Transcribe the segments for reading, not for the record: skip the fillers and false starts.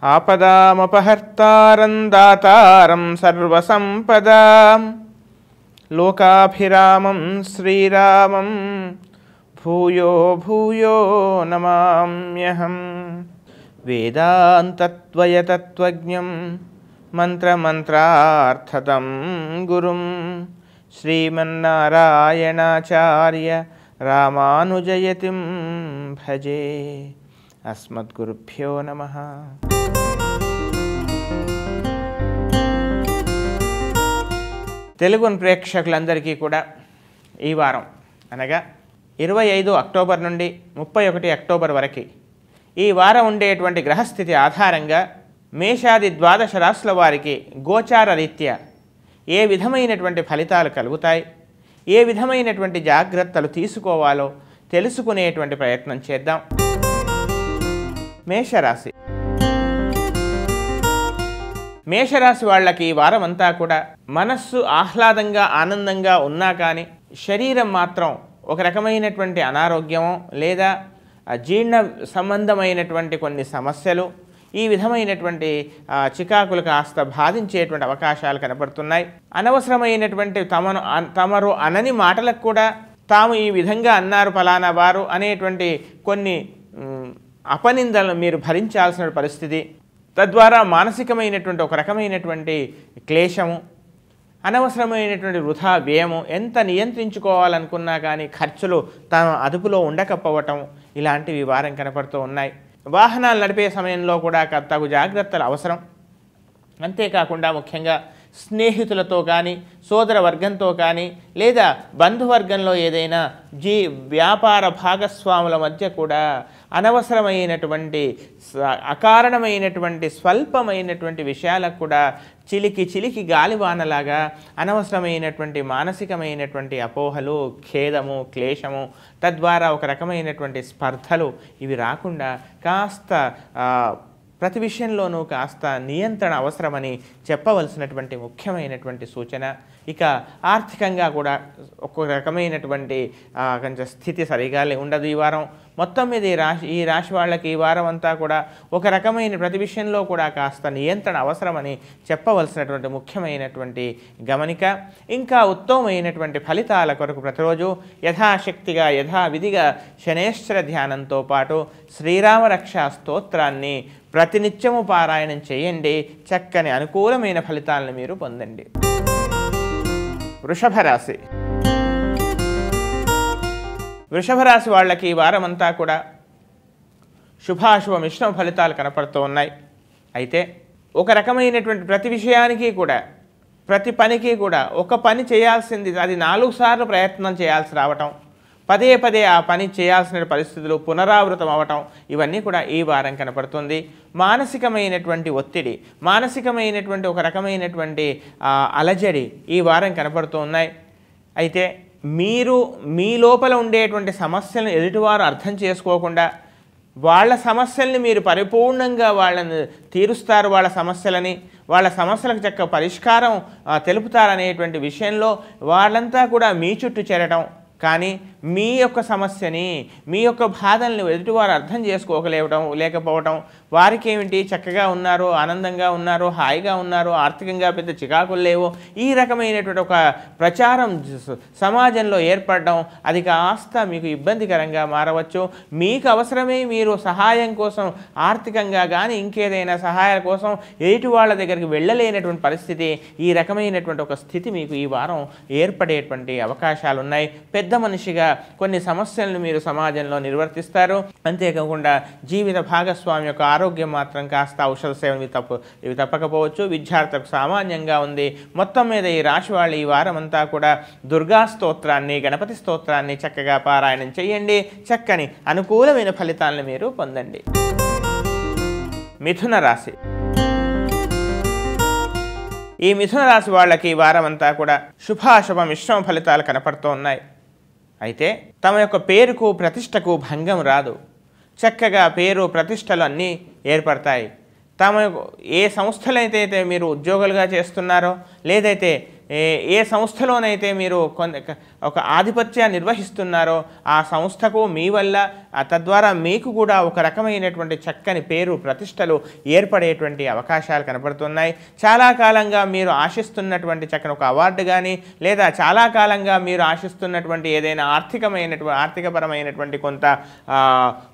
ఆపదామపహర్తారం దాతారం సర్వసంపదాం లోకాభిరామం శ్రీరామం భూయో భూయో నమామ్యహం. వేదాంతత్వయతత్వజ్ఞం మంత్రమంత్రార్థతం గురుం శ్రీమన్నారాయణాచార్య రామానుజయతిం భజే. అస్మద్గురుభ్యో నమః. తెలుగు ప్రేక్షకులందరికీ కూడా ఈ వారం అనగా 25 అక్టోబర్ నుండి 31 అక్టోబర్ వరకు ఈ వారం ఉండేటువంటి గ్రహస్థితి ఆధారంగా మేషాది ద్వాదశ రాశుల వారికి గోచార రీత్యా ఏ విధమైనటువంటి ఫలితాలు కలుగుతాయి, ఏ విధమైనటువంటి జాగ్రత్తలు తీసుకోవాలో తెలుసుకునేటువంటి ప్రయత్నం చేద్దాం. మేషరాశి. మేషరాశి వాళ్ళకి ఈ వారం అంతా కూడా మనస్సు ఆహ్లాదంగా ఆనందంగా ఉన్నా కానీ శరీరం మాత్రం ఒక రకమైనటువంటి అనారోగ్యమో లేదా జీర్ణ సంబంధమైనటువంటి కొన్ని సమస్యలు, ఈ విధమైనటువంటి చికాకులు కాస్త బాధించేటువంటి అవకాశాలు కనపడుతున్నాయి. అనవసరమైనటువంటి తమరు అనని మాటలకు కూడా తాము ఈ విధంగా అన్నారు ఫలానా వారు అనేటువంటి కొన్ని అపనిందలను మీరు భరించాల్సిన పరిస్థితి, తద్వారా మానసికమైనటువంటి ఒక రకమైనటువంటి క్లేశము, అనవసరమైనటువంటి వృధా వ్యయము, ఎంత నియంత్రించుకోవాలనుకున్నా కానీ ఖర్చులు తమ అదుపులో ఉండకపోవటం, ఇలాంటివి వారం కనపడుతూ ఉన్నాయి. వాహనాలు నడిపే సమయంలో కూడా తగు జాగ్రత్తలు అవసరం. అంతేకాకుండా ముఖ్యంగా స్నేహితులతో కానీ సోదర వర్గంతో కానీ లేదా బంధువర్గంలో ఏదైనా వ్యాపార భాగస్వాముల మధ్య కూడా అనవసరమైనటువంటి అకారణమైనటువంటి స్వల్పమైనటువంటి విషయాలకు కూడా చిలికి గాలివానలాగా అనవసరమైనటువంటి మానసికమైనటువంటి అపోహలు, ఖేదము, క్లేశము, తద్వారా ఒక రకమైనటువంటి స్పర్ధలు ఇవి రాకుండా కాస్త ప్రతి విషయంలోనూ కాస్త నియంత్రణ అవసరమని చెప్పవలసినటువంటి ముఖ్యమైనటువంటి సూచన. ఇక ఆర్థికంగా కూడా ఒక రకమైనటువంటి కొంచెం స్థితి సరిగా ఉండదు ఈ వారం. మొత్తం మీద ఈ రాశి వాళ్ళకి ఈ వారం అంతా కూడా ఒక రకమైన ప్రతి విషయంలో కూడా కాస్త నియంత్రణ అవసరమని చెప్పవలసినటువంటి ముఖ్యమైనటువంటి గమనిక. ఇంకా ఉత్తమమైనటువంటి ఫలితాల కొరకు ప్రతిరోజు యథాశక్తిగా యథావిధిగా శనేశ్వర ధ్యానంతో పాటు శ్రీరామ రక్షా స్తోత్రాన్ని ప్రతినిత్యము పారాయణం చేయండి. చక్కని అనుకూలమైన ఫలితాలను మీరు పొందండి. వృషభ రాశి. వృషభ రాశి వాళ్ళకి ఈ వారం అంతా కూడా శుభాశుభ మిశ్రమ ఫలితాలు కనపడుతూ ఉన్నాయి. అయితే ఒక రకమైనటువంటి ప్రతి విషయానికి కూడా ప్రతి పనికి కూడా ఒక పని చేయాల్సింది అది 4 సార్లు ప్రయత్నం చేయాల్సి రావటం, పదే పదే ఆ పని చేయాల్సిన పరిస్థితులు పునరావృతం అవ్వటం, ఇవన్నీ కూడా ఈ వారం కనపడుతుంది. మానసికమైనటువంటి ఒత్తిడి, మానసికమైనటువంటి ఒక రకమైనటువంటి అలజడి ఈ వారం కనపడుతూ ఉన్నాయి. అయితే మీరు మీ లోపల ఉండేటువంటి సమస్యలను ఎదుటివారు అర్థం చేసుకోకుండా వాళ్ళ సమస్యల్ని మీరు పరిపూర్ణంగా వాళ్ళని తీరుస్తారు, వాళ్ళ సమస్యలకు చక్క పరిష్కారం తెలుపుతారనేటువంటి విషయంలో వాళ్ళంతా కూడా మీ చుట్టూ చేరటం, కానీ మీ యొక్క సమస్యని మీ యొక్క బాధల్ని ఎదుటివారు అర్థం లేకపోవటం, వారికి ఏమిటి చక్కగా ఉన్నారు, ఆనందంగా ఉన్నారు, హాయిగా ఉన్నారు, ఆర్థికంగా పెద్ద చికాకులు లేవు, ఈ రకమైనటువంటి ఒక ప్రచారం సమాజంలో ఏర్పడడం అది కాస్త మీకు ఇబ్బందికరంగా మారవచ్చు. మీకు అవసరమే మీరు సహాయం కోసం ఆర్థికంగా కానీ ఇంకేదైనా సహాయాల కోసం ఎదుటి వాళ్ళ దగ్గరికి వెళ్ళలేనటువంటి పరిస్థితి, ఈ రకమైనటువంటి ఒక స్థితి మీకు ఈ వారం ఏర్పడేటువంటి అవకాశాలు ఉన్నాయి. పెద్ద మనిషిగా కొన్ని సమస్యలను మీరు సమాజంలో నిర్వర్తిస్తారు. అంతేకాకుండా జీవిత భాగస్వామి యొక్క ఆరోగ్యం మాత్రం కాస్త ఔషధ సేవలు ఇవి తప్పకపోవచ్చు. విద్యార్థులకు సామాన్యంగా ఉంది. మొత్తం మీద ఈ రాశి వాళ్ళు ఈ వారం అంతా కూడా దుర్గా స్తోత్రాన్ని, గణపతి స్తోత్రాన్ని చక్కగా పారాయణం చేయండి. చక్కని అనుకూలమైన ఫలితాలను మీరు పొందండి. మిథున రాశి. ఈ మిథున రాశి వాళ్ళకి ఈ వారం అంతా కూడా శుభాశుభ మిశ్రమ ఫలితాలు కనపడుతూ ఉన్నాయి. అయితే తమ యొక్క పేరుకు ప్రతిష్టకు భంగం రాదు. చక్కగా పేరు ప్రతిష్టలు అన్నీ ఏర్పడతాయి. తమ ఏ సంస్థలైతే మీరు ఉద్యోగులుగా చేస్తున్నారో లేదైతే ఏ సంస్థలోనైతే మీరు ఒక ఆధిపత్యాన్ని నిర్వహిస్తున్నారో ఆ సంస్థకు మీ వల్ల తద్వారా మీకు కూడా ఒక రకమైనటువంటి చక్కని పేరు ప్రతిష్టలు ఏర్పడేటువంటి అవకాశాలు కనబడుతున్నాయి. చాలా కాలంగా మీరు ఆశిస్తున్నటువంటి చక్కని ఒక అవార్డు కానీ లేదా చాలా కాలంగా మీరు ఆశిస్తున్నటువంటి ఏదైనా ఆర్థికపరమైనటువంటి కొంత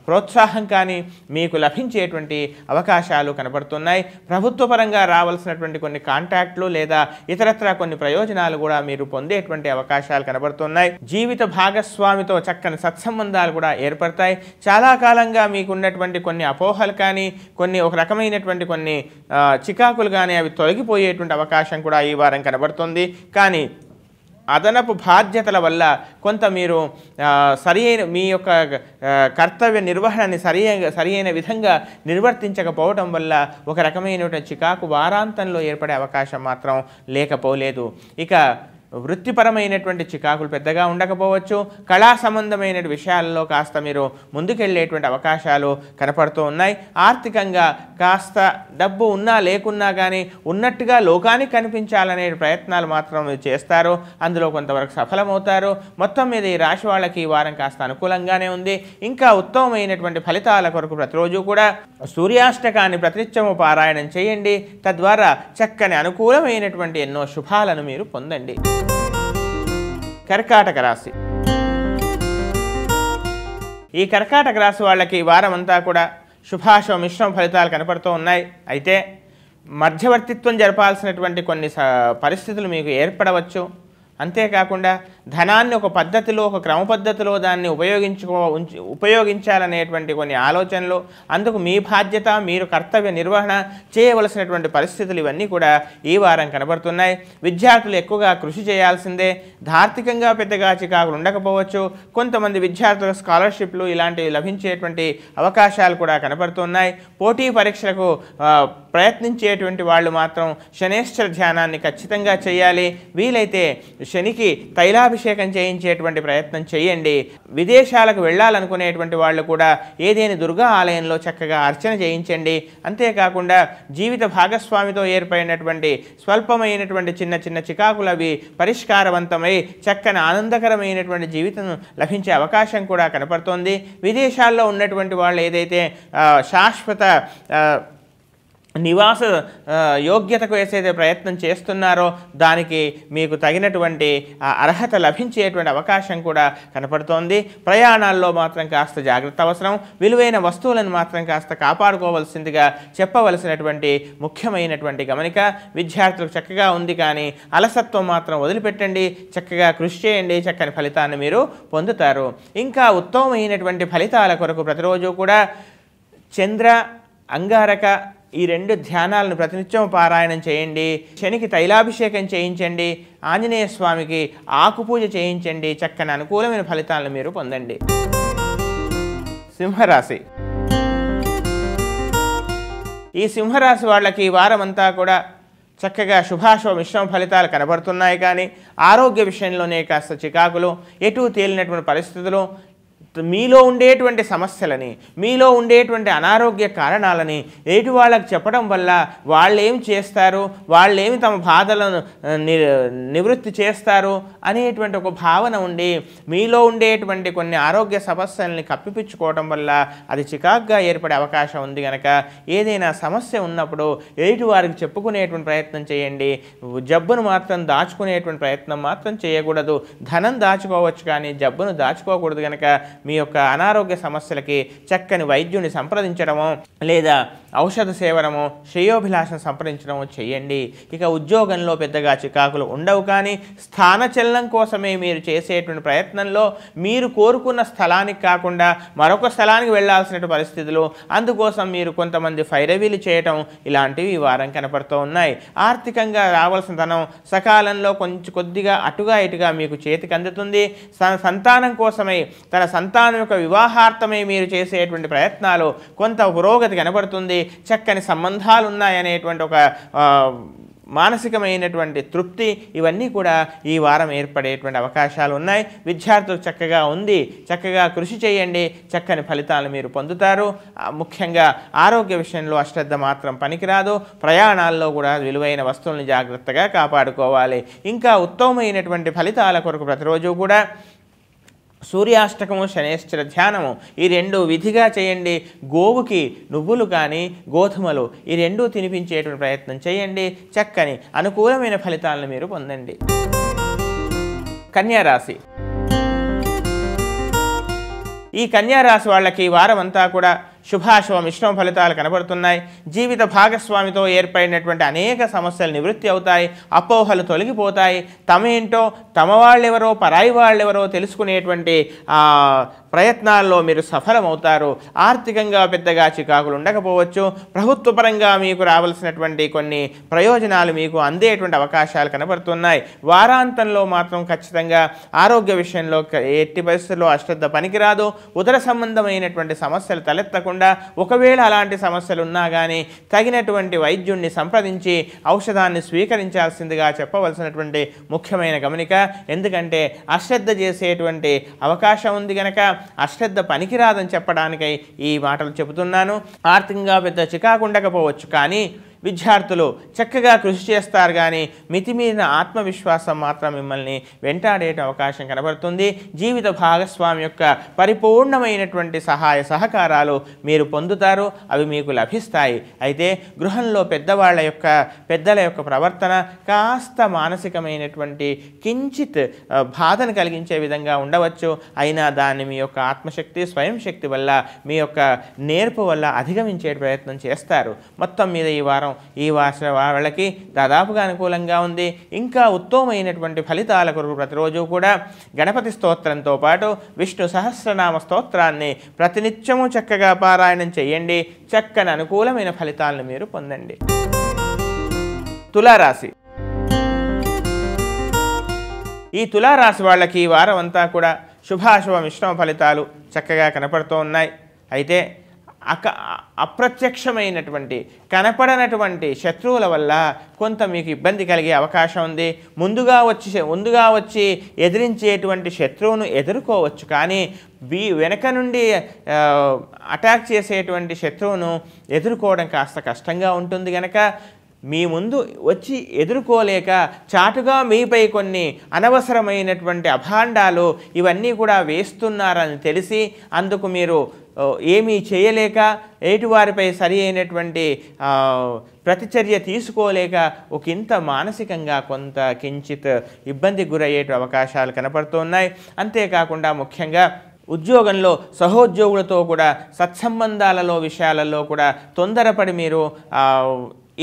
ప్రోత్సాహం కానీ మీకు లభించేటువంటి అవకాశాలు కనబడుతున్నాయి. ప్రభుత్వపరంగా రావాల్సినటువంటి కొన్ని కాంట్రాక్ట్లు లేదా ఇతరత్రా కొన్ని ప్రయోజనాలు కూడా మీరు పొందేటువంటి అవకాశాలు కనబడుతున్నాయి. జీవిత భాగస్వామితో చక్కని సత్సంబంధాలు కూడా ఏర్పడతాయి. చాలా కాలంగా మీకు ఉన్నటువంటి కొన్ని అపోహలు కానీ కొన్ని ఒక రకమైనటువంటి కొన్ని చికాకులు కానీ అవి తొలగిపోయేటువంటి అవకాశం కూడా ఈ వారం కనబడుతుంది. కానీ అదనపు బాధ్యతల వల్ల కొంత మీరు సరియైన మీ యొక్క కర్తవ్య నిర్వహణని సరియైన విధంగా నిర్వర్తించకపోవడం వల్ల ఒక రకమైనటువంటి చికాకు వారాంతంలో ఏర్పడే అవకాశం మాత్రం లేకపోలేదు. ఇక వృత్తిపరమైనటువంటి చికాకులు పెద్దగా ఉండకపోవచ్చు. కళా సంబంధమైన విషయాల్లో కాస్త మీరు ముందుకెళ్ళేటువంటి అవకాశాలు కనపడుతూ ఉన్నాయి. ఆర్థికంగా కాస్త డబ్బు ఉన్నా లేకున్నా కానీ ఉన్నట్టుగా లోకానికి కనిపించాలనే ప్రయత్నాలు మాత్రం చేస్తారు. అందులో కొంతవరకు సఫలమవుతారు. మొత్తం మీద ఈ రాశి వాళ్ళకి ఈ వారం కాస్త అనుకూలంగానే ఉంది. ఇంకా ఉత్తమమైనటువంటి ఫలితాల కొరకు ప్రతిరోజు కూడా సూర్యాష్టకాన్ని ప్రతినిత్యము పారాయణం చేయండి. తద్వారా చక్కని అనుకూలమైనటువంటి ఎన్నో శుభాలను మీరు పొందండి. కర్కాటక రాశి. ఈ కర్కాటక రాశి వాళ్ళకి వారం అంతా కూడా శుభాశుభ మిశ్రమ ఫలితాలు కనపడుతూ ఉన్నాయి. అయితే మధ్యవర్తిత్వం జరపాల్సినటువంటి కొన్ని పరిస్థితులు మీకు ఏర్పడవచ్చు. అంతేకాకుండా ధనాన్ని ఒక పద్ధతిలో ఒక క్రమ పద్ధతిలో దాన్ని ఉపయోగించాలనేటువంటి కొన్ని ఆలోచనలు, అందుకు మీ బాధ్యత మీరు కర్తవ్య నిర్వహణ చేయవలసినటువంటి పరిస్థితులు ఇవన్నీ కూడా ఈ వారం కనబడుతున్నాయి. విద్యార్థులు ఎక్కువగా కృషి చేయాల్సిందే. ఆర్థికంగా పెద్దగా చికాకులు ఉండకపోవచ్చు. కొంతమంది విద్యార్థులకు స్కాలర్షిప్లు ఇలాంటివి లభించేటువంటి అవకాశాలు కూడా కనబడుతున్నాయి. పోటీ పరీక్షలకు ప్రయత్నించేటువంటి వాళ్ళు మాత్రం శనేశ్వర ధ్యానాన్ని ఖచ్చితంగా చేయాలి. వీలైతే శనికి తైలాభిషేకం చేయించేటువంటి ప్రయత్నం చేయండి. విదేశాలకు వెళ్ళాలనుకునేటువంటి వాళ్ళు కూడా ఏదేని దుర్గా ఆలయంలో చక్కగా అర్చన చేయించండి. అంతేకాకుండా జీవిత భాగస్వామితో ఏర్పడినటువంటి స్వల్పమైనటువంటి చిన్న చిన్న చికాకులు అవి పరిష్కారవంతమై చక్కని ఆనందకరమైనటువంటి జీవితం లభించే అవకాశం కూడా కనపడుతోంది. విదేశాల్లో ఉన్నటువంటి వాళ్ళు ఏదైతే శాశ్వత నివాస యోగ్యతకు వేసేదే ప్రయత్నం చేస్తున్నారో దానికి మీకు తగినటువంటి అర్హత లభించేటువంటి అవకాశం కూడా కనపడుతోంది. ప్రయాణాల్లో మాత్రం కాస్త జాగ్రత్త అవసరం. విలువైన వస్తువులను మాత్రం కాస్త కాపాడుకోవాల్సిందిగా చెప్పవలసినటువంటి ముఖ్యమైనటువంటి గమనిక. విద్యార్థులకు చక్కగా ఉంది, కానీ అలసత్వం మాత్రం వదిలిపెట్టండి. చక్కగా కృషి చేయండి. చక్కని ఫలితాన్ని మీరు పొందుతారు. ఇంకా ఉత్తమమైనటువంటి ఫలితాల కొరకు ప్రతిరోజు కూడా చంద్ర అంగారక ఈ రెండు ధ్యానాలను ప్రతినిత్యం పారాయణం చేయండి. శనికి తైలాభిషేకం చేయించండి. ఆంజనేయ స్వామికి ఆకుపూజ చేయించండి. చక్కని అనుకూలమైన ఫలితాలను మీరు పొందండి. సింహరాశి. ఈ సింహరాశి వాళ్ళకి ఈ వారం అంతా కూడా చక్కగా శుభాశుభ మిశ్రమ ఫలితాలు కనబడుతున్నాయి. కానీ ఆరోగ్య విషయంలోనే కాస్త చికాకులు, ఎటు తేలినటువంటి పరిస్థితులు, మీలో ఉండేటువంటి సమస్యలని, మీలో ఉండేటువంటి అనారోగ్య కారణాలని ఎటు వాళ్ళకి చెప్పడం వల్ల వాళ్ళేం చేస్తారు, వాళ్ళేమి తమ బాధలను నివృత్తి చేస్తారు అనేటువంటి ఒక భావన ఉండి మీలో ఉండేటువంటి కొన్ని ఆరోగ్య సమస్యల్ని కప్పిపుచ్చుకోవడం వల్ల అది చికాకుగా ఏర్పడే అవకాశం ఉంది. కనుక ఏదైనా సమస్య ఉన్నప్పుడు ఎటు వారికి చెప్పుకునేటువంటి ప్రయత్నం చేయండి. జబ్బును మాత్రం దాచుకునేటువంటి ప్రయత్నం మాత్రం చేయకూడదు. ధనం దాచుకోవచ్చు కానీ జబ్బును దాచుకోకూడదు. కనుక మీ యొక్క అనారోగ్య సమస్యలకి చక్కని వైద్యుని సంప్రదించడమో లేదా ఔషధ సేవనమో శ్రేయోభిలాషను సంప్రదించడమో చేయండి. ఇక ఉద్యోగంలో పెద్దగా చికాకులు ఉండవు. కానీ స్థానచలనం కోసమే మీరు చేసేటువంటి ప్రయత్నంలో మీరు కోరుకున్న స్థలానికి కాకుండా మరొక స్థలానికి వెళ్లాల్సిన పరిస్థితులు, అందుకోసం మీరు కొంతమంది ఫైరవీలు చేయటం ఇలాంటివి ఈ వారం కనపడుతూ ఉన్నాయి. ఆర్థికంగా రావాల్సిన ధనం సకాలంలో కొద్దిగా అటుగా ఇటుగా మీకు చేతికి అందుతుంది. సంతానం కోసమై తన సంతానం యొక్క వివాహార్థమై మీరు చేసేటువంటి ప్రయత్నాలు కొంత పురోగతి కనబడుతుంది. చక్కని సంబంధాలు ఉన్నాయనేటువంటి ఒక మానసికమైనటువంటి తృప్తి ఇవన్నీ కూడా ఈ వారం ఏర్పడేటువంటి అవకాశాలు ఉన్నాయి. విద్యార్థులకు చక్కగా ఉంది, చక్కగా కృషి చేయండి, చక్కని ఫలితాలు మీరు పొందుతారు. ముఖ్యంగా ఆరోగ్య విషయంలో అశ్రద్ధ మాత్రం పనికిరాదు. ప్రయాణాల్లో కూడా విలువైన వస్తువులను జాగ్రత్తగా కాపాడుకోవాలి. ఇంకా ఉత్తమమైనటువంటి ఫలితాల కొరకు ప్రతిరోజు కూడా సూర్యాష్టకము, శనేశ్వర ధ్యానము ఈ రెండు విధిగా చేయండి. గోవుకి నువ్వులు కానీ గోధుమలు ఈ రెండూ తినిపించేటువంటి ప్రయత్నం చేయండి. చక్కని అనుకూలమైన ఫలితాలను మీరు పొందండి. కన్యా రాశి. ఈ కన్యా రాశి వాళ్ళకి వారం అంతా కూడా శుభాశుభ మిశ్రమ ఫలితాలు కనబడుతున్నాయి. జీవిత భాగస్వామితో ఏర్పడినటువంటి అనేక సమస్యలు నివృత్తి అవుతాయి. అపోహలు తొలగిపోతాయి. తమేంటో, తమ వాళ్ళెవరో, పరాయి వాళ్ళెవరో తెలుసుకునేటువంటి ప్రయత్నాల్లో మీరు సఫలమవుతారు. ఆర్థికంగా పెద్దగా చికాకులు ఉండకపోవచ్చు. ప్రభుత్వపరంగా మీకు రావాల్సినటువంటి కొన్ని ప్రయోజనాలు మీకు అందేటువంటి అవకాశాలు కనబడుతున్నాయి. వారాంతంలో మాత్రం ఖచ్చితంగా ఆరోగ్య విషయంలో ఎట్టి పరిస్థితుల్లో అశ్రద్ధ పనికిరాదు. ఉదర సంబంధమైనటువంటి సమస్యలు తలెత్తకుండా, ఒకవేళ అలాంటి సమస్యలు ఉన్నా కానీ తగినటువంటి వైద్యుణ్ణి సంప్రదించి ఔషధాన్ని స్వీకరించాల్సిందిగా చెప్పవలసినటువంటి ముఖ్యమైన గమనిక. ఎందుకంటే అశ్రద్ధ చేసేటువంటి అవకాశం ఉంది కనుక అశ్రద్ధ పనికిరాదని చెప్పడానికై ఈ మాటలు చెబుతున్నాను. ఆర్థికంగా పెద్ద చికాకు ఉండకపోవచ్చు, కానీ విద్యార్థులు చక్కగా కృషి చేస్తారు, కానీ మితిమీరిన ఆత్మవిశ్వాసం మాత్రం మిమ్మల్ని వెంటాడే అవకాశం కనబడుతుంది. జీవిత భాగస్వామి యొక్క పరిపూర్ణమైనటువంటి సహాయ సహకారాలు మీరు పొందుతారు, అవి మీకు లభిస్తాయి. అయితే గృహంలో పెద్దల యొక్క ప్రవర్తన కాస్త మానసికమైనటువంటి కించిత్ బాధను కలిగించే విధంగా ఉండవచ్చు. అయినా దాన్ని మీ యొక్క ఆత్మశక్తి, స్వయం శక్తి వల్ల, మీ యొక్క నేర్పు వల్ల అధిగమించే ప్రయత్నం చేస్తారు. మొత్తం మీద ఈ వారం ఈ వాళ్ళకి దాదాపుగా అనుకూలంగా ఉంది. ఇంకా ఉత్తమమైనటువంటి ఫలితాల కొరకు ప్రతిరోజు కూడా గణపతి స్తోత్రంతో పాటు విష్ణు సహస్రనామ స్తోత్రాన్ని ప్రతినిత్యము చక్కగా పారాయణం చేయండి. చక్కని అనుకూలమైన ఫలితాలను మీరు పొందండి. తులారాశి. ఈ తులారాశి వాళ్ళకి ఈ వారం అంతా కూడా శుభాశుభ మిశ్రమ ఫలితాలు చక్కగా కనపడుతూ ఉన్నాయి. అయితే అప్రత్యక్షమైనటువంటి కనపడనటువంటి శత్రువుల వల్ల కొంత మీకు ఇబ్బంది కలిగే అవకాశం ఉంది. ముందుగా వచ్చి ఎదిరించేటువంటి శత్రువును ఎదుర్కోవచ్చు, కానీ వెనక నుండి అటాక్ చేసేటువంటి శత్రువును ఎదుర్కోవడం కాస్త కష్టంగా ఉంటుంది. కనుక మీ ముందు వచ్చి ఎదుర్కోలేక చాటుగా మీపై కొన్ని అనవసరమైనటువంటి అభాండాలు ఇవన్నీ కూడా వేస్తున్నారని తెలిసి అందుకు మీరు ఏమీ చేయలేక ఎటువారిపై సరి అయినటువంటి ప్రతిచర్య తీసుకోలేక ఒకంత మానసికంగా కొంత కించిత్ ఇబ్బందికి గురయ్యే అవకాశాలు కనపడుతున్నాయి. అంతేకాకుండా ముఖ్యంగా ఉద్యోగంలో సహోద్యోగులతో కూడా సత్సంబంధాలలో విషయాలలో కూడా తొందరపడి మీరు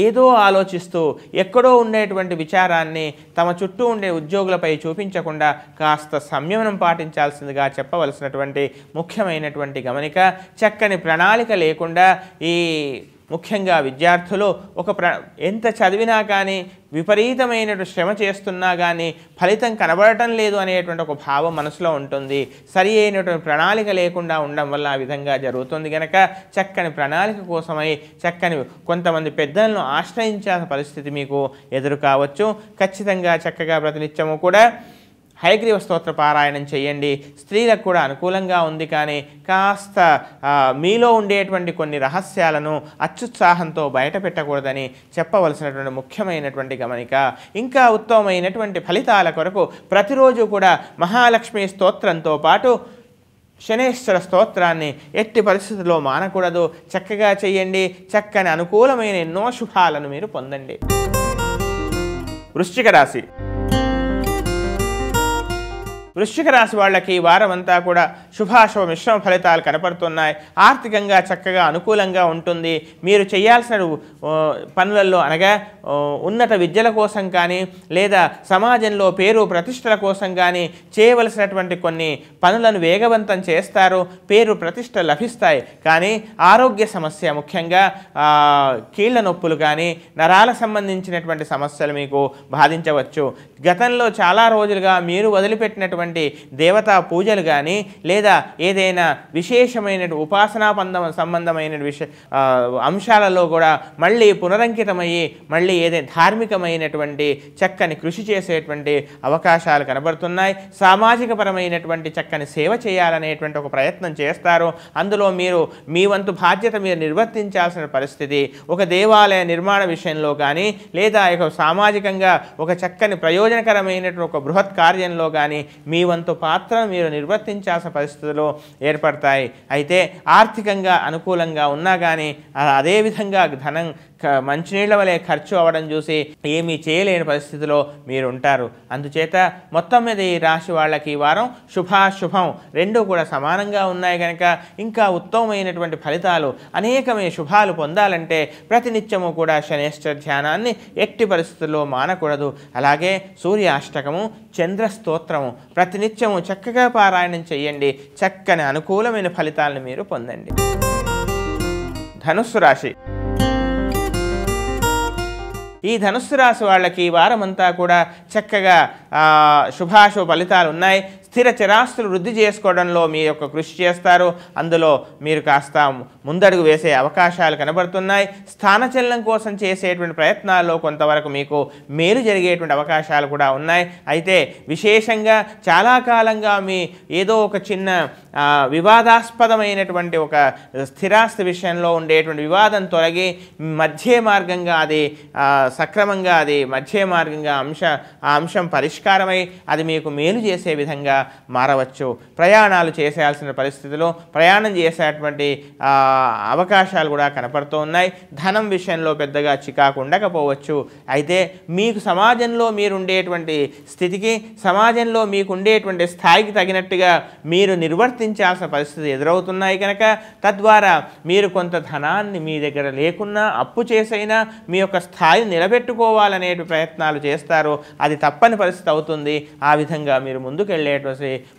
ఏదో ఆలోచిస్తూ ఎక్కడో ఉండేటువంటి విచారాన్ని తమ చుట్టూ ఉండే ఉద్యోగులపై చూపించకుండా కాస్త సంయమనం పాటించాల్సిందిగా చెప్పవలసినటువంటి ముఖ్యమైనటువంటి గమనిక. చక్కని ప్రణాళిక లేకుండా ఈ ముఖ్యంగా విద్యార్థులు ఎంత చదివినా కానీ విపరీతమైన శ్రమ చేస్తున్నా కానీ ఫలితం కనబడటం లేదు అనేటువంటి ఒక భావం మనసులో ఉంటుంది. సరి అయినటువంటి ప్రణాళిక లేకుండా ఉండడం వల్ల ఆ విధంగా జరుగుతుంది. కనుక చక్కని ప్రణాళిక కోసమై చక్కని కొంతమంది పెద్దలను ఆశ్రయించాల్సిన పరిస్థితి మీకు ఎదురు కావచ్చు. ఖచ్చితంగా చక్కగా ప్రతినిత్యము కూడా హయగ్రీవ స్తోత్ర పారాయణం చేయండి. స్త్రీలకు కూడా అనుకూలంగా ఉంది, కానీ కాస్త మీలో ఉండేటువంటి కొన్ని రహస్యాలను అత్యుత్సాహంతో బయట పెట్టకూడదని చెప్పవలసినటువంటి ముఖ్యమైనటువంటి గమనిక. ఇంకా ఉత్తమమైనటువంటి ఫలితాల కొరకు ప్రతిరోజు కూడా మహాలక్ష్మి స్తోత్రంతో పాటు శనేశ్వర స్తోత్రాన్ని ఎట్టి పరిస్థితుల్లో మానకూడదు. చక్కగా చేయండి. చక్కని అనుకూలమైన ఎన్నో శుభాలను మీరు పొందండి. వృశ్చిక రాశి. వృశ్చిక రాశి వాళ్ళకి వారం అంతా కూడా శుభాశుభ మిశ్రమ ఫలితాలు కనపడుతున్నాయి. ఆర్థికంగా చక్కగా అనుకూలంగా ఉంటుంది. మీరు చేయాల్సిన పనులలో అనగా ఉన్నత విద్యల కోసం కానీ లేదా సమాజంలో పేరు ప్రతిష్టల కోసం కానీ చేయవలసినటువంటి కొన్ని పనులను వేగవంతం చేస్తారు. పేరు ప్రతిష్ట లభిస్తాయి, కానీ ఆరోగ్య సమస్య ముఖ్యంగా కీళ్ల నొప్పులు కానీ నరాల సంబంధించినటువంటి సమస్యలు మీకు బాధించవచ్చు. గతంలో చాలా రోజులుగా మీరు వదిలిపెట్టినటువంటి రకమైనటువంటి దేవతా పూజలు కానీ లేదా ఏదైనా విశేషమైన ఉపాసనా సంబంధమైన అంశాలలో కూడా మళ్ళీ పునరంకితమయ్యి మళ్ళీ ఏదైనా ధార్మికమైనటువంటి చక్కని కృషి చేసేటువంటి అవకాశాలు కనబడుతున్నాయి. సామాజిక పరమైనటువంటి చక్కని సేవ చేయాలనేటువంటి ఒక ప్రయత్నం చేస్తారు. అందులో మీరు మీ వంతు బాధ్యత మీరు నిర్వర్తించాల్సిన పరిస్థితి. ఒక దేవాలయ నిర్మాణ విషయంలో కానీ లేదా సామాజికంగా ఒక చక్కని ప్రయోజనకరమైనటువంటి ఒక బృహత్ కార్యంలో కానీ మీ వంతు పాత్రను మీరు నిర్వర్తించాల్సిన పరిస్థితులు ఏర్పడతాయి. అయితే ఆర్థికంగా అనుకూలంగా ఉన్నా కానీ అదేవిధంగా ధనం మంచినీళ్ల వలె ఖర్చు అవ్వడం చూసి ఏమీ చేయలేని పరిస్థితిలో మీరు ఉంటారు. అందుచేత మొత్తం మీద ఈ రాశి వాళ్ళకి ఈ వారం శుభాశుభం రెండూ కూడా సమానంగా ఉన్నాయి కనుక ఇంకా ఉత్తమమైనటువంటి ఫలితాలు అనేకమైన శుభాలు పొందాలంటే ప్రతినిత్యము కూడా శనేశ్వర ధ్యానాన్ని ఎట్టి పరిస్థితుల్లో మానకూడదు. అలాగే సూర్యాష్టకము, చంద్ర స్తోత్రము ప్రతినిత్యము చక్కగా పారాయణం చేయండి. చక్కని అనుకూలమైన ఫలితాలను మీరు పొందండి. ధనుస్సు రాశి. ఈ ధనుస్సు రాశి వాళ్ళకి ఈ వారమంతా కూడా చక్కగా శుభాశుభ ఫలితాలు ఉన్నాయి. స్థిర చిరాస్తులు వృద్ధి చేసుకోవడంలో మీ యొక్క కృషి చేస్తారు. అందులో మీరు కాస్త ముందడుగు వేసే అవకాశాలు కనబడుతున్నాయి. స్థానచలనం కోసం చేసేటువంటి ప్రయత్నాల్లో కొంతవరకు మీకు మేలు జరిగేటువంటి అవకాశాలు కూడా ఉన్నాయి. అయితే విశేషంగా చాలా కాలంగా మీ ఏదో ఒక చిన్న వివాదాస్పదమైనటువంటి ఒక స్థిరాస్తి విషయంలో ఉండేటువంటి వివాదం తొలగి మధ్య మార్గంగా అది సక్రమంగా అది మధ్య మార్గంగా ఆ అంశం పరిష్కారమై అది మీకు మేలు చేసే విధంగా మారవచ్చు. ప్రయాణాలు చేసేయాల్సిన పరిస్థితులు, ప్రయాణం చేసేటువంటి అవకాశాలు కూడా కనపడుతూ ఉన్నాయి. ధనం విషయంలో పెద్దగా చికాకు ఉండకపోవచ్చు. అయితే మీకు సమాజంలో మీరుండేటువంటి స్థితికి, సమాజంలో మీకు ఉండేటువంటి స్థాయికి తగినట్టుగా మీరు నిర్వర్తించాల్సిన పరిస్థితి ఎదురవుతున్నాయి కనుక తద్వారా మీరు కొంత ధనాన్ని మీ దగ్గర లేకున్నా అప్పు చేసైనా మీ యొక్క స్థాయిని నిలబెట్టుకోవాలనే ప్రయత్నాలు చేస్తారు. అది తప్పని పరిస్థితి అవుతుంది. ఆ విధంగా మీరు ముందుకెళ్ళేటువంటి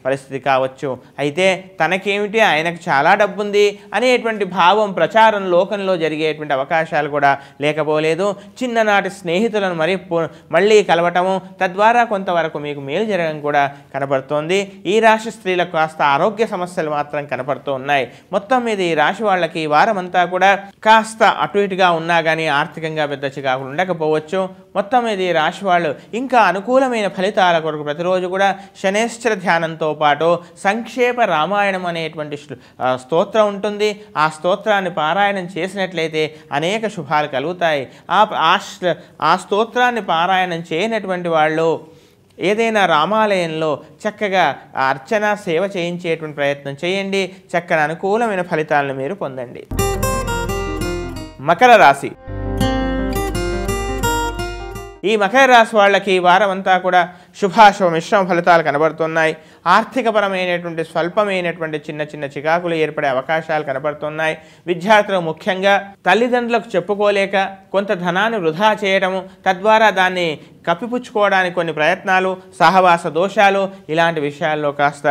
పరిస్థితి కావచ్చు. అయితే తనకేమిటి, ఆయనకు చాలా డబ్బు ఉంది అనేటువంటి భావం ప్రచారం లోకంలో జరిగేటువంటి అవకాశాలు కూడా లేకపోలేదు. చిన్ననాటి స్నేహితులను మళ్ళీ కలవటము తద్వారా కొంతవరకు మీకు మేలు జరగడం కూడా కనబడుతోంది. ఈ రాశి స్త్రీలకు కాస్త ఆరోగ్య సమస్యలు మాత్రం కనపడుతూ ఉన్నాయి. మొత్తం మీద ఈ రాశి వాళ్ళకి ఈ వారమంతా కూడా కాస్త అటు ఇటుగా ఉన్నా కానీ ఆర్థికంగా పెద్ద చికాకులు ఉండకపోవచ్చు. మొత్తం మీద ఈ రాశి వాళ్ళు ఇంకా అనుకూలమైన ఫలితాల కొరకు ప్రతిరోజు కూడా శనేశ్వర ధ్యానంతో పాటు సంక్షేప రామాయణం అనేటువంటి స్తోత్రం ఉంటుంది. ఆ స్తోత్రాన్ని పారాయణం చేసినట్లయితే అనేక శుభాలు కలుగుతాయి. ఆ స్తోత్రాన్ని పారాయణం చేయనటువంటి వాళ్ళు ఏదైనా రామాలయంలో చక్కగా అర్చన సేవ చేయించేటువంటి ప్రయత్నం చేయండి. చక్కని అనుకూలమైన ఫలితాలను మీరు పొందండి. మకర రాశి. ఈ మకర రాశి వాళ్ళకి ఈ వారం అంతా కూడా శుభాశుభ మిశ్రమ ఫలితాలు కనబడుతున్నాయి. ఆర్థికపరమైనటువంటి స్వల్పమైనటువంటి చిన్న చిన్న చికాకులు ఏర్పడే అవకాశాలు కనబడుతున్నాయి. విద్యార్థులు ముఖ్యంగా తల్లిదండ్రులకు చెప్పుకోలేక కొంత ధనాన్ని వృధా చేయడము, తద్వారా దాన్ని కప్పిపుచ్చుకోవడానికి కొన్ని ప్రయత్నాలు, సహవాస దోషాలు, ఇలాంటి విషయాల్లో కాస్త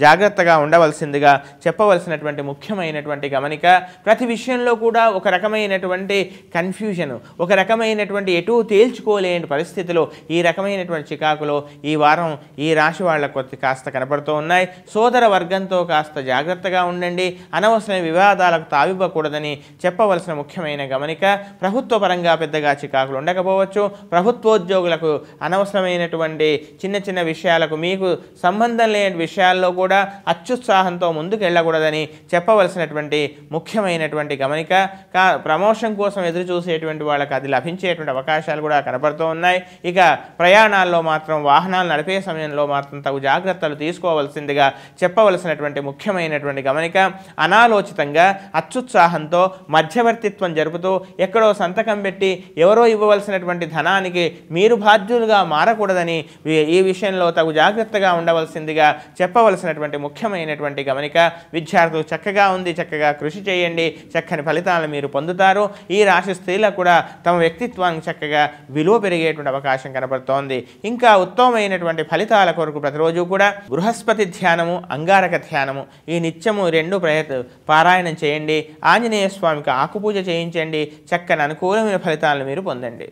జాగ్రత్తగా ఉండవలసిందిగా చెప్పవలసినటువంటి ముఖ్యమైనటువంటి గమనిక. ప్రతి విషయంలో కూడా ఒక రకమైనటువంటి కన్ఫ్యూజన్, ఒక రకమైనటువంటి ఎటూ తేల్చుకోలేని పరిస్థితులు, ఈ రకమైనటువంటి చికాకులు ఈ వారం ఈ రాశి వాళ్ళకు కాస్త కనపడుతూ ఉన్నాయి. సోదర వర్గంతో కాస్త జాగ్రత్తగా ఉండండి. అనవసరమైన వివాదాలకు తావివ్వకూడదని చెప్పవలసిన ముఖ్యమైన గమనిక. ప్రభుత్వ పరంగా పెద్దగా చికాకులు ఉండకపోవచ్చు. ప్రభుత్వోద్యోగులకు అనవసరమైనటువంటి చిన్న చిన్న విషయాలకు, మీకు సంబంధం లేని విషయాల్లో కూడా అత్యుత్సాహంతో ముందుకు వెళ్ళకూడదని చెప్పవలసినటువంటి ముఖ్యమైనటువంటి గమనిక. ప్రమోషన్ కోసం ఎదురు చూసేటువంటి వాళ్ళకి అది లభించేటువంటి అవకాశాలు కూడా కనపడుతూ ఉన్నాయి. ఇక ప్రయాణాల్లో మాత్రం, వాహనాలు నడిపే సమయంలో మాత్రం తగు జాగ్రత్తలు తీసుకోవాల్సిందిగా చెప్పవలసినటువంటి ముఖ్యమైనటువంటి గమనిక. అనాలోచితంగా అత్యుత్సాహంతో మధ్యవర్తిత్వం జరుపుతూ ఎక్కడో సంతకం పెట్టి ఎవరో ఇవ్వవలసినటువంటి ధనానికి మీరు బాధ్యులుగా మారకూడదని ఈ విషయంలో తగు జాగ్రత్తగా ఉండవలసిందిగా చెప్పవలసినటువంటి ముఖ్యమైనటువంటి గమనిక. విద్యార్థులు చక్కగా ఉంది, చక్కగా కృషి చేయండి, చక్కని ఫలితాలను మీరు పొందుతారు. ఈ రాశి స్త్రీలకు కూడా తమ వ్యక్తిత్వానికి చక్కగా విలువ పెరిగేటువంటి అవకాశం కనబడుతోంది. ఇంకా ఉత్తమమైనటువంటి ఫలితాల కొరకు ప్రతిరోజు కూడా బృహస్పతి ధ్యానము, అంగారక ధ్యానము ఈ నిత్యము రెండు పారాయణం చేయండి. ఆంజనేయ స్వామికి ఆకుపూజ చేయించండి. చక్కని అనుకూలమైన ఫలితాలను మీరు పొందండి.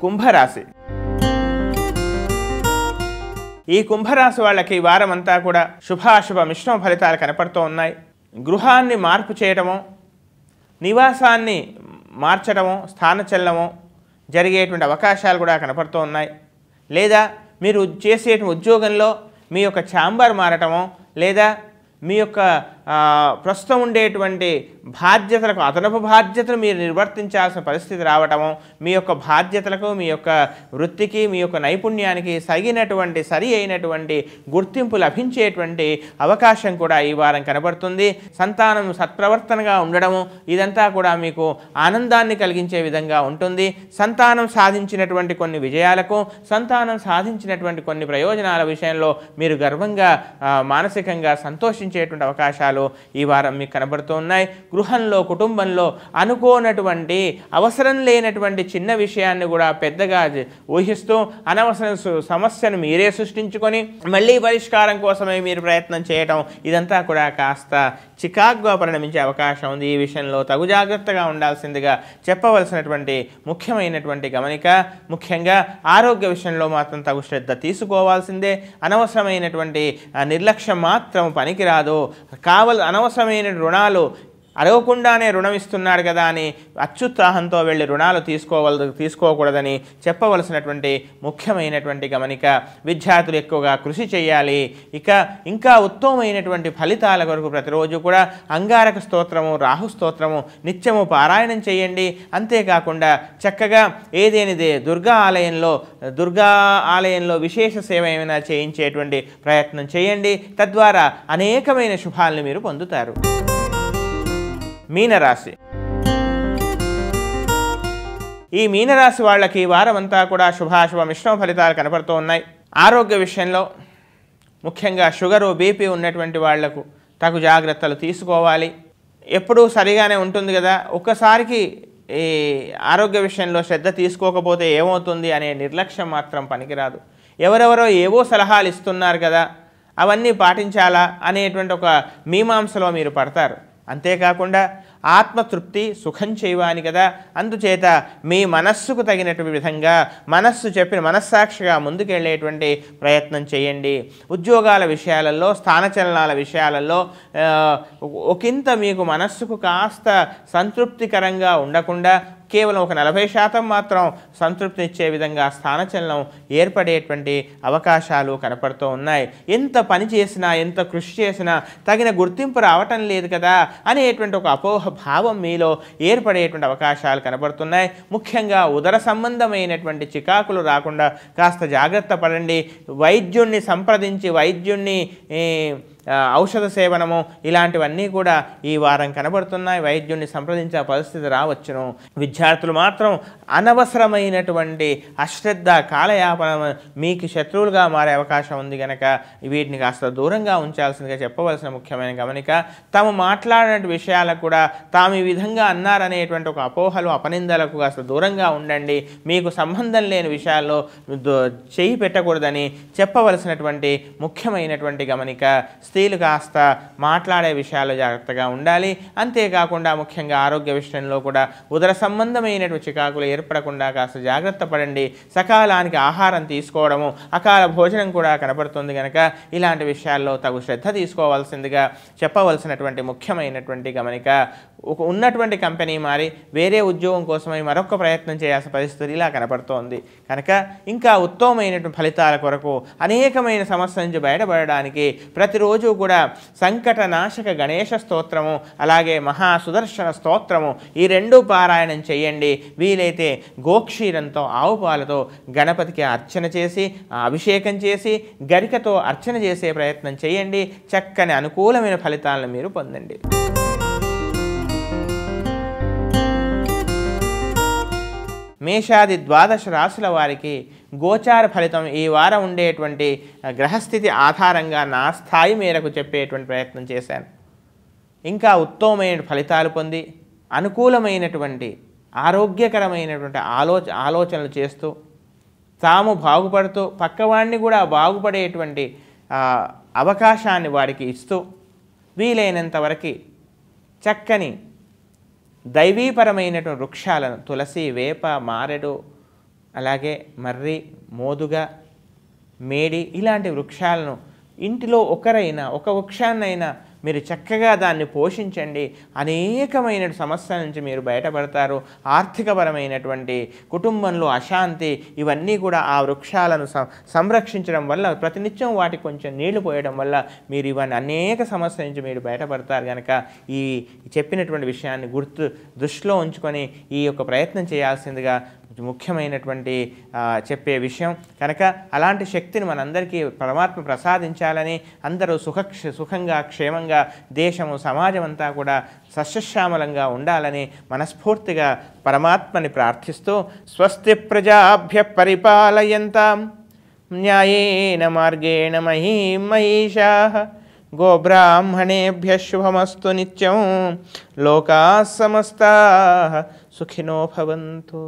కుంభరాశి. ఈ కుంభరాశి వాళ్ళకి ఈ వారం అంతా కూడా శుభాశుభ మిశ్రమ ఫలితాలు కనపడుతూ ఉన్నాయి. గృహాన్ని మార్పు చేయటము, నివాసాన్ని మార్చడము, స్థానచలనము జరిగేటువంటి అవకాశాలు కూడా కనపడుతూ ఉన్నాయి. లేదా మీరు చేసేటువంటి ఉద్యోగంలో మీ యొక్క ఛాంబర్ మారటము, లేదా మీ యొక్క ప్రస్తుతం ఉండేటువంటి బాధ్యతలకు అదనపు బాధ్యతలు మీరు నిర్వర్తించాల్సిన పరిస్థితి రావటము, మీ యొక్క బాధ్యతలకు, మీ యొక్క వృత్తికి, మీ యొక్క నైపుణ్యానికి సరి అయినటువంటి గుర్తింపు లభించేటువంటి అవకాశం కూడా ఈ వారం కనబడుతుంది. సంతానం సత్ప్రవర్తనగా ఉండడము ఇదంతా కూడా మీకు ఆనందాన్ని కలిగించే విధంగా ఉంటుంది. సంతానం సాధించినటువంటి కొన్ని విజయాలకు, సంతానం సాధించినటువంటి కొన్ని ప్రయోజనాల విషయంలో మీరు గర్వంగా మానసికంగా సంతోషించేటువంటి అవకాశాలు ఈ వారం మీకు కనబడుతూ ఉన్నాయి. గృహంలో, కుటుంబంలో అనుకోనటువంటి అవసరం లేనటువంటి చిన్న విషయాన్ని కూడా పెద్దగా ఊహిస్తూ అనవసర సమస్యను మీరే సృష్టించుకొని మళ్ళీ పరిష్కారం కోసమే మీరు ప్రయత్నం చేయటం ఇదంతా కూడా కాస్త చికాకుగా పరిణమించే అవకాశం ఉంది. ఈ విషయంలో తగు జాగ్రత్తగా ఉండాల్సిందిగా చెప్పవలసినటువంటి ముఖ్యమైనటువంటి గమనిక. ముఖ్యంగా ఆరోగ్య విషయంలో మాత్రం తగు శ్రద్ధ తీసుకోవాల్సిందే. అనవసరమైనటువంటి నిర్లక్ష్యం మాత్రం పనికిరాదు. అనవసరమైన రుణాలు అడగకుండానే రుణం ఇస్తున్నాడు కదా అని అత్యుత్సాహంతో వెళ్ళి రుణాలు తీసుకోకూడదని చెప్పవలసినటువంటి ముఖ్యమైనటువంటి గమనిక. విద్యార్థులు ఎక్కువగా కృషి చేయాలి. ఇంకా ఉత్తమమైనటువంటి ఫలితాల కొరకు ప్రతిరోజు కూడా అంగారక స్తోత్రము, రాహు స్తోత్రము నిత్యము పారాయణం చేయండి. అంతేకాకుండా చక్కగా ఏదేనిదే దుర్గా ఆలయంలో విశేష సేవ ఏమైనా చేయించేటువంటి ప్రయత్నం చేయండి. తద్వారా అనేకమైన శుభాలను మీరు పొందుతారు. మీనరాశి. ఈ మీనరాశి వాళ్ళకి వారం అంతా కూడా శుభాశుభ మిశ్రమ ఫలితాలు కనపడుతూ ఉన్నాయి. ఆరోగ్య విషయంలో ముఖ్యంగా షుగరు, బీపీ ఉన్నటువంటి వాళ్లకు తగు జాగ్రత్తలు తీసుకోవాలి. ఎప్పుడూ సరిగానే ఉంటుంది కదా, ఒక్కసారికి ఈ ఆరోగ్య విషయంలో శ్రద్ధ తీసుకోకపోతే ఏమవుతుంది అనే నిర్లక్ష్యం మాత్రం పనికిరాదు. ఎవరెవరో ఏవో సలహాలు ఇస్తున్నారు కదా, అవన్నీ పాటించాలా అనేటువంటి ఒక మీమాంసలో మీరు పడతారు. అంతేకాకుండా ఆత్మతృప్తి సుఖం చేయవాని కదా, అందుచేత మీ మనస్సుకు తగినటువంటి విధంగా మనస్సాక్షిగా ముందుకెళ్ళేటువంటి ప్రయత్నం చేయండి. ఉద్యోగాల విషయాలలో, స్థానచలనాల విషయాలలో ఒకంత మీకు మనస్సుకు కాస్త సంతృప్తికరంగా ఉండకుండా కేవలం ఒక 40% మాత్రం సంతృప్తినిచ్చే విధంగా స్థానచలనం ఏర్పడేటువంటి అవకాశాలు కనపడుతూ ఉన్నాయి. ఎంత పని చేసినా, ఎంత కృషి చేసినా తగిన గుర్తింపు రావటం లేదు కదా అనేటువంటి ఒక అపోహ భావం మీలో ఏర్పడేటువంటి అవకాశాలు కనబడుతున్నాయి. ముఖ్యంగా ఉదర సంబంధమైనటువంటి చికాకులు రాకుండా కాస్త జాగ్రత్త పడండి. వైద్యుణ్ణి సంప్రదించి ఔషధ సేవనము ఇలాంటివన్నీ కూడా ఈ వారం కనబడుతున్నాయి. వైద్యుణ్ణి సంప్రదించే పరిస్థితి రావచ్చును. విద్యార్థులు మాత్రం అనవసరమైనటువంటి అశ్రద్ధ, కాలయాపన మీకు శత్రువులుగా మారే అవకాశం ఉంది కనుక వీటిని కాస్త దూరంగా ఉంచాల్సిందిగా చెప్పవలసిన ముఖ్యమైన గమనిక. తాము మాట్లాడిన విషయాలకు కూడా తాము ఈ విధంగా అన్నారనేటువంటి ఒక అపోహలు, అపనిందలకు కాస్త దూరంగా ఉండండి. మీకు సంబంధం లేని విషయాల్లో చేయి పెట్టకూడదని చెప్పవలసినటువంటి ముఖ్యమైనటువంటి గమనిక. స్త్రీలు కాస్త మాట్లాడే విషయాల్లో జాగ్రత్తగా ఉండాలి. అంతేకాకుండా ముఖ్యంగా ఆరోగ్య విషయంలో కూడా ఉదర సంబంధమైనటువంటి చికాకులు ఏర్పడకుండా కాస్త జాగ్రత్త పడండి. సకాలానికి ఆహారం తీసుకోవడము, అకాల భోజనం కూడా కనపడుతుంది కనుక ఇలాంటి విషయాల్లో తగు శ్రద్ధ తీసుకోవాల్సిందిగా చెప్పవలసినటువంటి ముఖ్యమైనటువంటి గమనిక. ఉన్నటువంటి కంపెనీ మారి వేరే ఉద్యోగం కోసమై మరొక ప్రయత్నం చేయాల్సిన పరిస్థితి ఇలా కనపడుతోంది కనుక ఇంకా ఉత్తమమైనటువంటి ఫలితాల కొరకు అనేకమైన సమస్యల నుంచి బయటపడడానికి ప్రతిరోజు కూడా సంకటనాశక గణేశ స్తోత్రము, అలాగే మహాసుదర్శన స్తోత్రము ఈ రెండు పారాయణం చేయండి. వీలైతే గోక్షీరంతో, ఆవు పాలతో గణపతికి అర్చన చేసి, అభిషేకం చేసి, గరికతో అర్చన చేసే ప్రయత్నం చేయండి. చక్కని అనుకూలమైన ఫలితాలను మీరు పొందండి. మేషాది 12 రాశుల వారికి గోచార ఫలితం ఈ వారం ఉండేటువంటి గ్రహస్థితి ఆధారంగా నా స్థాయి మేరకు చెప్పేటువంటి ప్రయత్నం చేశాను. ఇంకా ఉత్తమమైన ఫలితాలు పొంది అనుకూలమైనటువంటి ఆరోగ్యకరమైనటువంటి ఆలోచనలు చేస్తూ తాము బాగుపడుతూ పక్కవాడిని కూడా బాగుపడేటువంటి అవకాశాన్ని వాడికి ఇస్తూ వీలైనంత వరకు చక్కని దైవీపరమైనటువంటి వృక్షాలను తులసి, వేప, మారెడు, అలాగే మర్రి, మోదుగ మేడి ఇలాంటి వృక్షాలను ఇంటిలో ఒకరైనా ఒక వృక్షాన్నైనా మీరు చక్కగా దాన్ని పోషించండి. అనేకమైన సమస్యల నుంచి మీరు బయటపడతారు. ఆర్థికపరమైనటువంటి కుటుంబంలో అశాంతి ఇవన్నీ కూడా ఆ వృక్షాలను సంరక్షించడం వల్ల, ప్రతినిత్యం వాటికి కొంచెం నీళ్లు పోయడం వల్ల మీరు ఇవన్నీ అనేక సమస్యల నుంచి మీరు బయటపడతారు. కనుక ఈ చెప్పినటువంటి విషయాన్ని దృష్టిలో ఉంచుకొని ఈ యొక్క ప్రయత్నం చేయాల్సిందిగా ముఖ్యమైనటువంటి చెప్పే విషయం. కనుక అలాంటి శక్తిని మనందరికీ పరమాత్మ ప్రసాదించాలని, అందరూ సుఖంగా క్షేమంగా దేశము సమాజం అంతా కూడా సస్యశ్యామలంగా ఉండాలని మనస్ఫూర్తిగా పరమాత్మని ప్రార్థిస్తూ స్వస్తి ప్రజాభ్య పరిపాలయంతాం న్యాయేన మార్గేణ మహీం మహిషాః గోబ్రాహ్మణేభ్యः శుభమస్తు నిత్యం లోకాः సమస్తాः సుఖినో భవంతు.